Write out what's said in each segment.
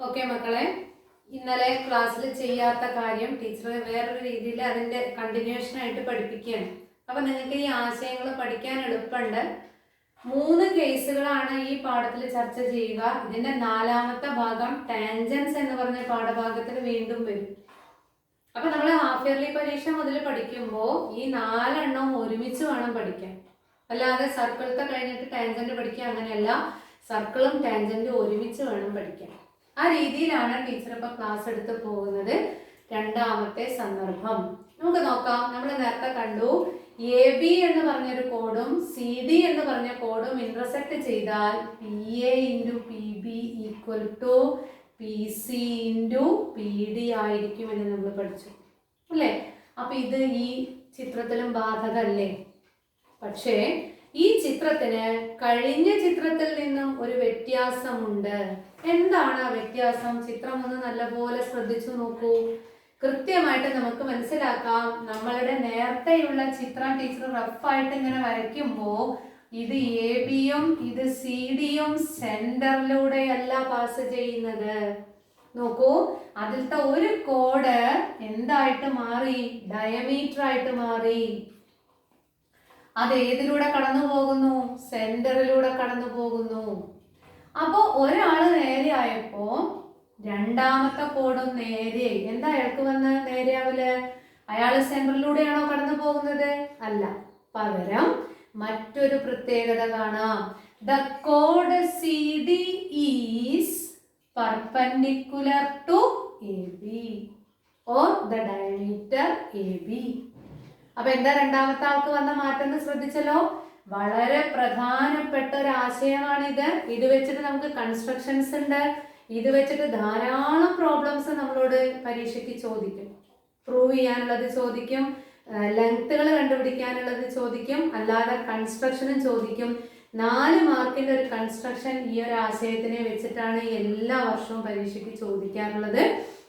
Okay മക്കളെ, ഇന്നലെ ക്ലാസ്സിൽ ചെയ്യാത്ത കാര്യം ടീച്ചർ വേറൊരു രീതിയിൽ അതിൻ്റെ കണ്ടിന്യൂഷൻ ആയിട്ട് പഠിപ്പിക്കുകയാണ്. അപ്പം നിങ്ങൾക്ക് ഈ ആശയങ്ങൾ പഠിക്കാൻ എളുപ്പമുണ്ട്. 3 കേസുകളാണ് ഈ പാഠത്തിൽ ചർച്ച ചെയ്യുക. ഇതിൻ്റെ 4ാമത്തെ ഭാഗം ടാൻജൻസ് എന്ന് പറഞ്ഞ പാഠഭാഗത്തിൽ വീണ്ടും വരും. അപ്പം നമ്മൾ ഹാഫ് ഇയർലി പരീക്ഷ മുതൽ പഠിക്കുമ്പോൾ ഈ 4 എണ്ണവും ഒരുമിച്ച് വേണം പഠിക്കാൻ. അല്ലാതെ സർക്കിളത്തെ കഴിഞ്ഞിട്ട് ടാൻജന്റ് പഠിക്കുക അങ്ങനെയല്ല, സർക്കിളും ടാൻജന്റും ഒരുമിച്ച് വേണം പഠിക്കാൻ. ആ രീതിയിലാണ് ടീച്ചർ ഇപ്പോൾ ക്ലാസ് എടുത്ത് പോകുന്നത്. 2ാമത്തെ സന്ദർഭം നമുക്ക് നോക്കാം. നമ്മൾ നേരത്തെ കണ്ടു, AB എന്ന് പറഞ്ഞൊരു കോഡും CD എന്ന് പറഞ്ഞ കോഡും ഇന്റർസെക്ട് ചെയ്താൽ PA × PB = PC × PD ആയിരിക്കും എന്ന് നമ്മൾ പഠിച്ചു അല്ലേ? അപ്പൊ ഇത് ഈ ചിത്രത്തിലും ബാധകല്ലേ? പക്ഷേ ഈ ചിത്രത്തിന് കഴിഞ്ഞ ചിത്രത്തിൽ നിന്നും ഒരു വ്യത്യാസമുണ്ട്. എന്താണ് ആ വ്യത്യാസം? ചിത്രം ഒന്ന് നല്ലപോലെ ശ്രദ്ധിച്ചു നോക്കൂ. കൃത്യമായിട്ട് നമുക്ക് മനസ്സിലാക്കാം. നേരത്തെയുള്ള ചിത്രം ടീച്ചർ റഫായിട്ട് ഇങ്ങനെ വരയ്ക്കുമ്പോൾ ഇത് AB-യും ഇത് CD-യും സെന്ററിലൂടെയല്ല പാസ് ചെയ്യുന്നത്. നോക്കൂ, അതിലത്തെ ഒരു കോഡ് എന്തായിട്ട് മാറി? ഡയമീറ്റർ ആയിട്ട് മാറി. അത് ഏതിലൂടെ കടന്നു പോകുന്നു? സെന്ററിലൂടെ കടന്നു പോകുന്നു. അപ്പോ ഒരാള് നേരെയായപ്പോ 2ാമത്തെ കോഡും നേരെ. എന്താ അയാൾക്ക് വന്ന് നേരെയാവില്ല? അയാള് സെന്ററിലൂടെയാണോ കടന്നു പോകുന്നത്? അല്ല, പകരം മറ്റൊരു പ്രത്യേകത കാണാം. The code CD is perpendicular to AB or the diameter AB. അപ്പൊ എന്താ 2ാമത്തെ ആൾക്ക് വന്ന മാറ്റം എന്ന് ശ്രദ്ധിച്ചല്ലോ? വളരെ പ്രധാനപ്പെട്ട ഒരു ആശയമാണിത്. ഇത് വെച്ചിട്ട് നമുക്ക് കൺസ്ട്രക്ഷൻസ് ഉണ്ട്. ഇത് വെച്ചിട്ട് ധാരാളം പ്രോബ്ലംസ് നമ്മളോട് പരീക്ഷയ്ക്ക് ചോദിക്കും. പ്രൂവ് ചെയ്യാനുള്ളത് ചോദിക്കും, ലെങ്ത്തുകൾ കണ്ടുപിടിക്കാനുള്ളത് ചോദിക്കും, അല്ലാതെ കൺസ്ട്രക്ഷനും ചോദിക്കും. 4 മാർക്കിന്റെ ഒരു കൺസ്ട്രക്ഷൻ ഈ ഒരു ആശയത്തിനെ വെച്ചിട്ടാണ് എല്ലാ വർഷവും പരീക്ഷയ്ക്ക് ചോദിക്കാറുള്ളത്.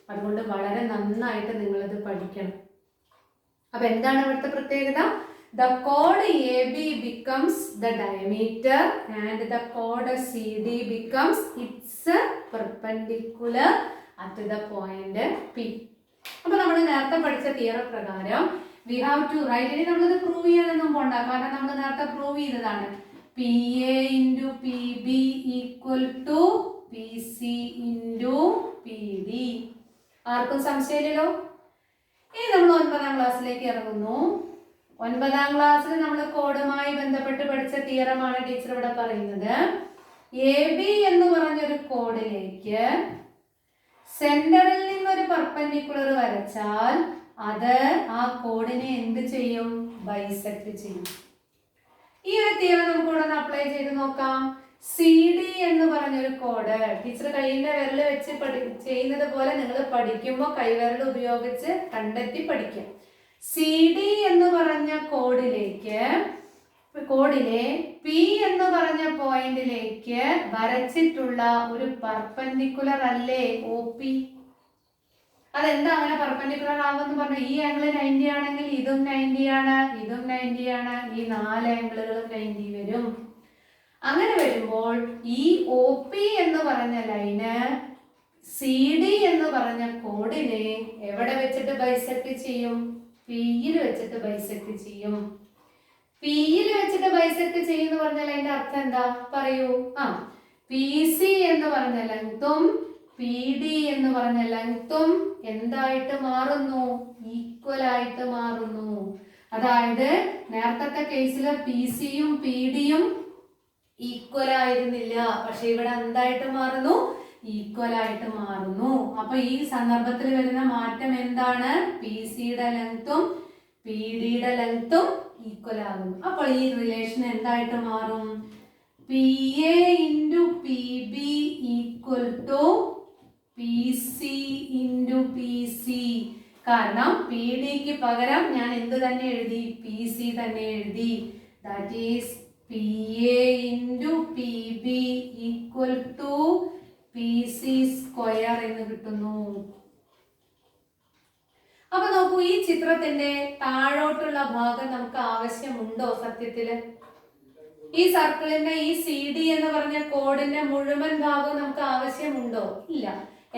അതുകൊണ്ട് വളരെ നന്നായിട്ട് നിങ്ങളിത് പഠിക്കണം. അപ്പൊ എന്താണ് ഇവിടുത്തെ പ്രത്യേകത? The chord AB becomes the diameter and the chord CD becomes its perpendicular at the point P. അപ്പൊ നമ്മൾ നേരത്തെ പഠിച്ച തിയറി പ്രകാരം we have to write. ഇനി നമ്മളിത് പ്രൂവ് ചെയ്യാനൊന്നും പോണ്ട, കാരണം നമ്മൾ നേരത്തെ പ്രൂവ് ചെയ്തതാണ്. PA × PB = PC × PD. ആർക്കും സംശയമില്ലല്ലോ? ഇനി നമ്മൾ 9ാം ക്ലാസ്സിലേക്ക് ഇറങ്ങുന്നു. 9ാം ക്ലാസ്സിൽ നമ്മൾ കോഡുമായി ബന്ധപ്പെട്ട് പഠിച്ച തിയറമാണ് ടീച്ചർ ഇവിടെ പറയുന്നത്. AB എന്ന് പറഞ്ഞൊരു കോഡിലേക്ക് സെന്ററിൽ നിന്നൊരു പെർപെൻഡിക്കുലർ വരച്ചാൽ അത് ആ കോഡിനെ എന്ത് ചെയ്യും? ബൈസെക്ട് ചെയ്യും. ഈ ഒരു തിയറം നമുക്ക് ഇവിടെ ഒന്ന് അപ്ലൈ ചെയ്ത് നോക്കാം. CD എന്ന് പറഞ്ഞൊരു കോഡ് ടീച്ചർ കൈയിന്റെ വിരൽ വെച്ച് ചെയ്യുന്നത് പോലെ നിങ്ങൾ പഠിക്കുമ്പോൾ കൈവിരൽ ഉപയോഗിച്ച് കണ്ടെത്തി പഠിക്കാം. CD എന്ന് പറഞ്ഞ കോഡിലെ P എന്ന് പറഞ്ഞ പോയിന്റിലേക്ക് വരച്ചിട്ടുള്ള ഒരു പെർപെൻഡിക്കുലർ അല്ലേ OP? അതെന്താ അങ്ങനെ പെർപെൻഡിക്കുലർ ആകുമെന്ന് പറഞ്ഞാൽ ഈ ആംഗിൾ 90 ആണെങ്കിൽ ഇതും 90 ആണ്, ഇതും 90 ആണ്, ഈ 4 ആംഗിളുകളും 90 വരും. അങ്ങനെ വരുമ്പോൾ ഈ OP എന്ന് പറഞ്ഞ ലൈന് CD എന്ന് പറഞ്ഞ കോഡിനെ എവിടെ വെച്ചിട്ട് ബൈസെക്ട് ചെയ്യും? P-യിൽ വെച്ചിട്ട് ബൈസെക്ട് ചെയ്യും. P-യിൽ വെച്ചിട്ട് ബൈസെക്ട് ചെയ്യുന്ന പറഞ്ഞാൽ അതിന്റെ അർത്ഥം എന്താ? പറയൂ. PC എന്ന് പറഞ്ഞ ലെങ്ത്തും PD എന്ന് പറഞ്ഞ ലെങ്ത്തും എന്തായിട്ട് മാറുന്നു? ഈക്വൽ ആയിട്ട് മാറുന്നു. അതായത് നേരത്തെ കേസിൽ PC-യും PD-യും ഈക്വൽ ആയിരുന്നില്ല, പക്ഷെ ഇവിടെ എന്തായിട്ട് മാറുന്നു? ഈക്വൽ ആയിട്ട് മാറുന്നു. അപ്പൊ ഈ സന്ദർഭത്തിൽ വരുന്ന മാറ്റം എന്താണ്? PC-യുടെ ലെങ്ത്തും PD-യുടെ ലെങ്ത്തും ഈക്വൽ ആകുന്നു. അപ്പോൾ ഈ റിലേഷൻ എന്തായിട്ട് മാറും? PA × PB = PC × PC. കാരണം PDക്ക് പകരം ഞാൻ എന്ത് തന്നെ എഴുതി? PC തന്നെ എഴുതി. That is PA × PB = PC² എന്ന് കിട്ടുന്നു. അപ്പൊ നോക്കൂ, ഈ ചിത്രത്തിന്റെ താഴോട്ടുള്ള ഭാഗം നമുക്ക് ആവശ്യമുണ്ടോ? സത്യത്തില് ഈ സർക്കിളിന്റെ ഈ CD എന്ന് പറഞ്ഞ കോഡിന്റെ മുഴുവൻ ഭാഗവും നമുക്ക് ആവശ്യമുണ്ടോ? ഇല്ല.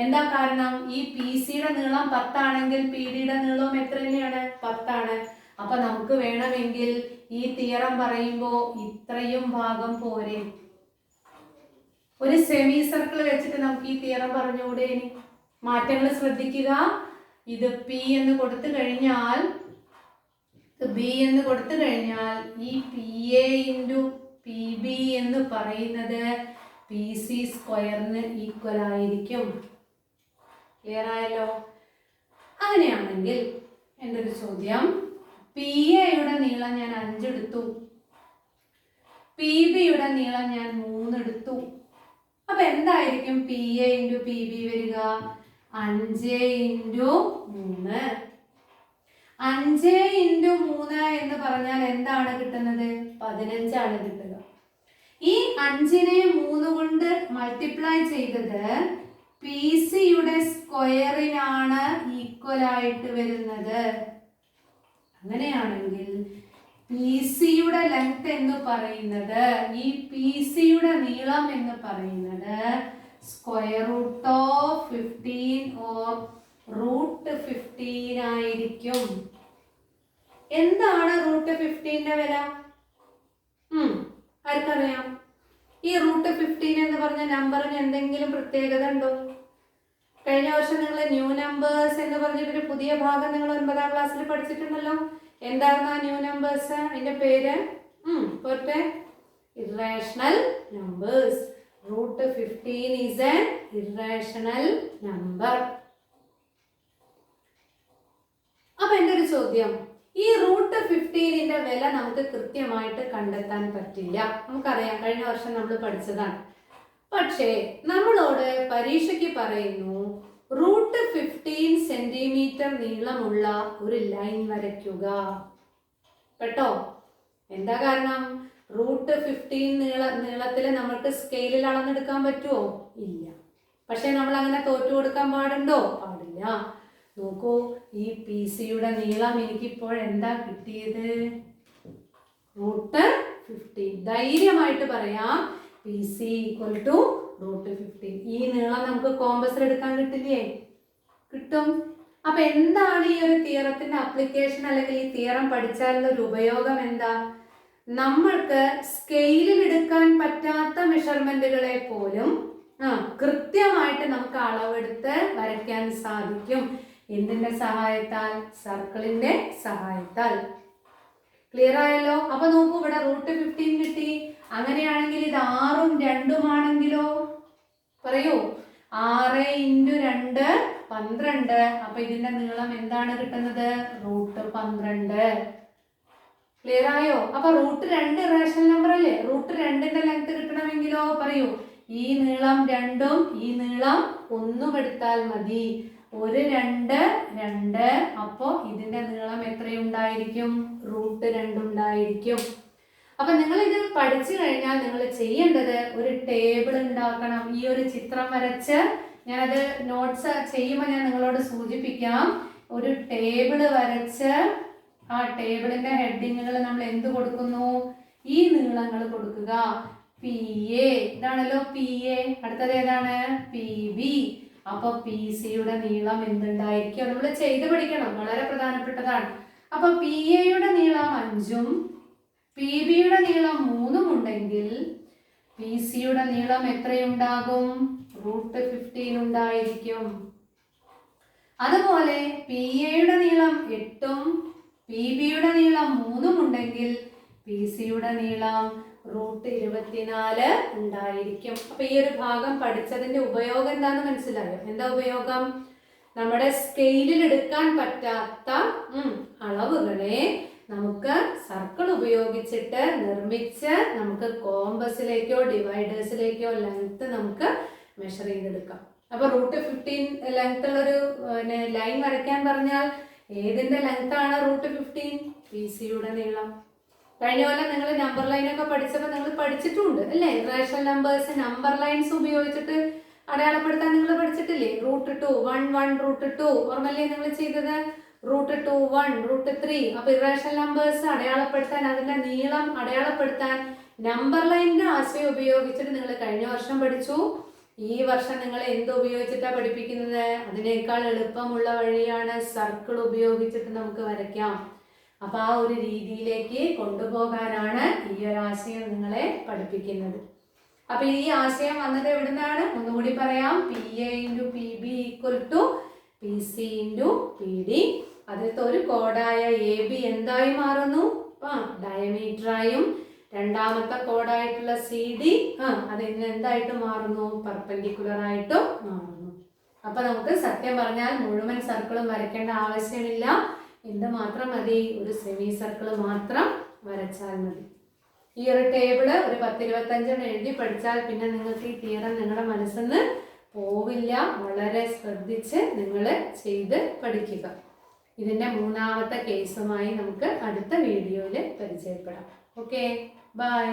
എന്താ കാരണം? ഈ പി സിയുടെ നീളം 10 ആണെങ്കിൽ പി ഡിയുടെ നീളവും എത്ര തന്നെയാണ്? 10 ആണ്. അപ്പൊ നമുക്ക് വേണമെങ്കിൽ ഈ തിയറം പറയുമ്പോ ഇത്രയും ഭാഗം പോരെ? ഒരു സെമി സർക്കിൾ വെച്ചിട്ട് നമുക്ക് ഈ തിയറം പറഞ്ഞുകൂടെ? മാറ്റങ്ങൾ ശ്രദ്ധിക്കുക. ഇത് പി എന്ന് കൊടുത്തു കഴിഞ്ഞാൽ, ബി എന്ന് കൊടുത്തു കഴിഞ്ഞാൽ ഈ P A into P B എന്ന് പറയുന്നത് പി സി സ്ക്വയറിന് ഈക്വൽ ആയിരിക്കും. ക്ലിയർ ആയല്ലോ? അങ്ങനെയാണെങ്കിൽ എൻ്റെ ഒരു ചോദ്യം, പി എയുടെ നീളം ഞാൻ 5 എടുത്തു, പി ബിയുടെ നീളം ഞാൻ 3 എടുത്തു. അപ്പൊ എന്തായിരിക്കും P A into P B വരിക? 5 ഇൻറ്റു 3. 5 ഇൻറ്റു 3 എന്ന് പറഞ്ഞാൽ എന്താണ് കിട്ടുന്നത്? 15 ആണ് കിട്ടുക. ഈ 5നെ 3 കൊണ്ട് മൾട്ടിപ്ലൈ ചെയ്തത് പി സിയുടെ സ്ക്വയറിനാണ് ഈക്വൽ ആയിട്ട് വരുന്നത്. അങ്ങനെയാണെങ്കിൽ പി സിയുടെ ലെങ്ത് എന്ന് പറയുന്നത്, ഈ പി സിയുടെ നീളം എന്ന് പറയുന്നത് square root of 15 or root 15 ആയിരിക്കും. എന്താണ് റൂട്ട് 15ന്റെ വില? ആർക്കറിയാം? ഈ റൂട്ട് 15 എന്ന് പറഞ്ഞ നമ്പറിന് എന്തെങ്കിലും പ്രത്യേകത ഉണ്ടോ? കഴിഞ്ഞ വർഷം നിങ്ങൾ ന്യൂ നമ്പേഴ്സ് എന്ന് പറഞ്ഞിട്ടൊരു പുതിയ ഭാഗം നിങ്ങൾ 9ാം ക്ലാസ്സിൽ പഠിച്ചിട്ടുണ്ടല്ലോ. എന്തായിരുന്നു ആ ന്യൂ നമ്പേഴ്സ്? അതിന്റെ പേര് പോട്ടെ, irrational numbers. Root 15 is an irrational number. അപ്പൊ എൻ്റെ ഒരു ചോദ്യം, ഈ റൂട്ട് 15ന്റെ വില നമുക്ക് കൃത്യമായിട്ട് കണ്ടെത്താൻ പറ്റില്ല. നമുക്കറിയാം, കഴിഞ്ഞ വർഷം നമ്മൾ പഠിച്ചതാണ്. പക്ഷേ നമ്മളോട് പരീക്ഷയ്ക്ക് പറയുന്നു റൂട്ട് 15 സെന്റിമീറ്റർ നീളമുള്ള ഒരു ലൈൻ വരയ്ക്കുക. കേട്ടോ? എന്താ കാരണം? റൂട്ട് 15 നീളത്തിൽ നമുക്ക് സ്കെയിലിൽ അളന്നെടുക്കാൻ പറ്റുമോ? ഇല്ല. പക്ഷെ നമ്മൾ അങ്ങനെ തോറ്റു കൊടുക്കാൻ പാടുണ്ടോ? പാടില്ല. നോക്കൂ, ഈ പി സിയുടെ നീളം എനിക്കിപ്പോൾ എന്താ കിട്ടിയത്? റൂട്ട് 15. ധൈര്യമായിട്ട് പറയാം, P C equal to root 15. ഈ നീളം നമുക്ക് കോമ്പസിൽ എടുക്കാൻ കിട്ടില്ലേ? കിട്ടും. അപ്പൊ എന്താണ് ഈ ഒരു തിയറത്തിന്റെ അപ്ലിക്കേഷൻ, അല്ലെങ്കിൽ ഈ തിയറം പഠിച്ചാലുള്ള ഒരു ഉപയോഗം എന്താ? നമ്മൾക്ക് സ്കെയിലിൽ എടുക്കാൻ പറ്റാത്ത മെഷർമെന്റുകളെ പോലും കൃത്യമായിട്ട് നമുക്ക് അളവെടുത്ത് വരയ്ക്കാൻ സാധിക്കും. എന്തിന്റെ സഹായത്താൽ? സർക്കിളിന്റെ സഹായത്താൽ. ക്ലിയർ ആയല്ലോ? അപ്പൊ നോക്കൂ, ഇവിടെ റൂട്ട് 15 കിട്ടി. അങ്ങനെയാണെങ്കിൽ ഇത് 6ഉം 2ഉം ആണെങ്കിലോ? പറയൂ. 6 ഇൻറ്റു 2 12. അപ്പൊ ഇതിന്റെ നീളം എന്താണ് കിട്ടുന്നത്? റൂട്ട് 12. ക്ലിയർ ആയോ? അപ്പൊ റൂട്ട് 2 ഇറേഷണൽ നമ്പർ അല്ലേ? റൂട്ട് 2ന്റെ ലെങ്ത് കിട്ടണമെങ്കിലോ? പറയൂ. ഈ നീളം 2ഉം ഈ നീളം 1ഉം എടുത്താൽ മതി. ഒരു 2 2. അപ്പോ ഇതിന്റെ നീളം എത്രയുണ്ടായിരിക്കും? റൂട്ട് 2 ഉണ്ടായിരിക്കും. അപ്പൊ നിങ്ങൾ ഇത് പഠിച്ചു കഴിഞ്ഞാൽ നിങ്ങൾ ചെയ്യേണ്ടത് ഒരു ടേബിൾ ഉണ്ടാക്കണം. ഈ ഒരു ചിത്രം വരച്ച്, ഞാനത് നോട്ട്സ് ചെയ്യുമ്പോൾ ഞാൻ നിങ്ങളോട് സൂചിപ്പിക്കാം. ഒരു ടേബിൾ വരച്ച് ആ ടേബിളിന്റെ ഹെഡിങ്ങുകൾ നമ്മൾ എന്ത് കൊടുക്കുന്നു? ഈ നീളങ്ങൾ കൊടുക്കുക. പി എ, ഇതാണല്ലോ പി എ. അടുത്തത് ഏതാണ്? P B. അപ്പൊ പി സിയുടെ നീളം എന്തുണ്ടായിരിക്കും? നമ്മൾ ചെയ്ത് പഠിക്കണം, വളരെ പ്രധാനപ്പെട്ടതാണ്. അപ്പൊ പി എയുടെ നീളം 5ഉം പി ബിയുടെ നീളം 3ഉം ഉണ്ടെങ്കിൽ പി സിയുടെ നീളം എത്രയുണ്ടാകും? റൂട്ട് 15 ഉണ്ടായിരിക്കും. അതുപോലെ പി എയുടെ നീളം 8ഉം പി ബിയുടെ നീളം 3ഉം ഉണ്ടെങ്കിൽ പി സിയുടെ നീളം റൂട്ട് 24 ഉണ്ടായിരിക്കും. അപ്പൊ ഈ ഒരു ഭാഗം പഠിച്ചതിന്റെ ഉപയോഗം എന്താന്ന് മനസ്സിലായോ? എന്താ ഉപയോഗം? നമ്മുടെ സ്കെയിലിൽ എടുക്കാൻ പറ്റാത്ത അളവുകളെ നമുക്ക് സർക്കിൾ ഉപയോഗിച്ചിട്ട് നിർമ്മിച്ച് നമുക്ക് കോമ്പസിലേക്കോ ഡിവൈഡേഴ്സിലേക്കോ ലെങ്ത് നമുക്ക് മെഷർ ചെയ്തെടുക്കാം. അപ്പൊ റൂട്ട് 15 ലെങ്ത് ഉള്ളൊരു ലൈൻ വരയ്ക്കാൻ പറഞ്ഞാൽ ഏതിന്റെ ലെങ്ത് ആണ് റൂട്ട് 15? പി സിയുടെ നീളം. കഴിഞ്ഞ കൊല്ലം നിങ്ങൾ നമ്പർ ലൈൻ ഒക്കെ പഠിച്ചപ്പോൾ നിങ്ങൾ പഠിച്ചിട്ടുണ്ട് അല്ലേ? ഇറേഷണൽ നമ്പേഴ്സ് നമ്പർ ലൈൻസ് ഉപയോഗിച്ചിട്ട് അടയാളപ്പെടുത്താൻ നിങ്ങൾ പഠിച്ചിട്ടില്ലേ? റൂട്ട് 2 1 1 റൂട്ട് 2 ഓർമ്മല്ലേ നിങ്ങൾ ചെയ്തത്? Root 2 1 root 3. അപ്പൊ ഇറേഷണൽ നമ്പേഴ്സ് അടയാളപ്പെടുത്താൻ, അതിന്റെ നീളം അടയാളപ്പെടുത്താൻ നമ്പർ ലൈനിന്റെ ആശയം ഉപയോഗിച്ചിട്ട് നിങ്ങൾ കഴിഞ്ഞ വർഷം പഠിച്ചു. ഈ വർഷം നിങ്ങൾ എന്ത് ഉപയോഗിച്ചിട്ടാണ് പഠിപ്പിക്കുന്നത്? അതിനേക്കാൾ എളുപ്പമുള്ള വഴിയാണ് സർക്കിൾ ഉപയോഗിച്ചിട്ട് നമുക്ക് വരയ്ക്കാം. അപ്പൊ ആ ഒരു രീതിയിലേക്ക് കൊണ്ടുപോകാനാണ് ഈ ഒരു ആശയം നിങ്ങളെ പഠിപ്പിക്കുന്നത്. അപ്പൊ ഈ ആശയം വന്നത് എവിടുന്നാണ്? ഒന്നുകൂടി പറയാം. PA × PB = PC × PD. അതിലത്തെ ഒരു കോഡായ AB എന്തായി മാറുന്നു? ഡയമീറ്ററായും രണ്ടാമത്തെ കോഡായിട്ടുള്ള CD അത് എന്തായിട്ട് മാറുന്നു? പെർപെൻഡിക്കുലർ ആയിട്ടും മാറുന്നു. അപ്പൊ നമുക്ക് സത്യം പറഞ്ഞാൽ മുഴുവൻ സർക്കിളും വരയ്ക്കേണ്ട ആവശ്യമില്ല. എന്ത് മാത്രം മതി? ഒരു സെമി സർക്കിൾ മാത്രം വരച്ചാൽ മതി. ഈ ഒരു ടേബിള് ഒരു 10-25 എഴുതി പഠിച്ചാൽ പിന്നെ നിങ്ങൾക്ക് ഈ തിയറം നിങ്ങളുടെ മനസ്സിൽ നിന്ന് പോവില്ല. വളരെ ശ്രദ്ധിച്ച് നിങ്ങൾ ചെയ്ത് പഠിക്കുക. ഇതിൻ്റെ മൂന്നാമത്തെ കേസുമായി നമുക്ക് അടുത്ത വീഡിയോയിൽ പരിചയപ്പെടാം. Okay, by.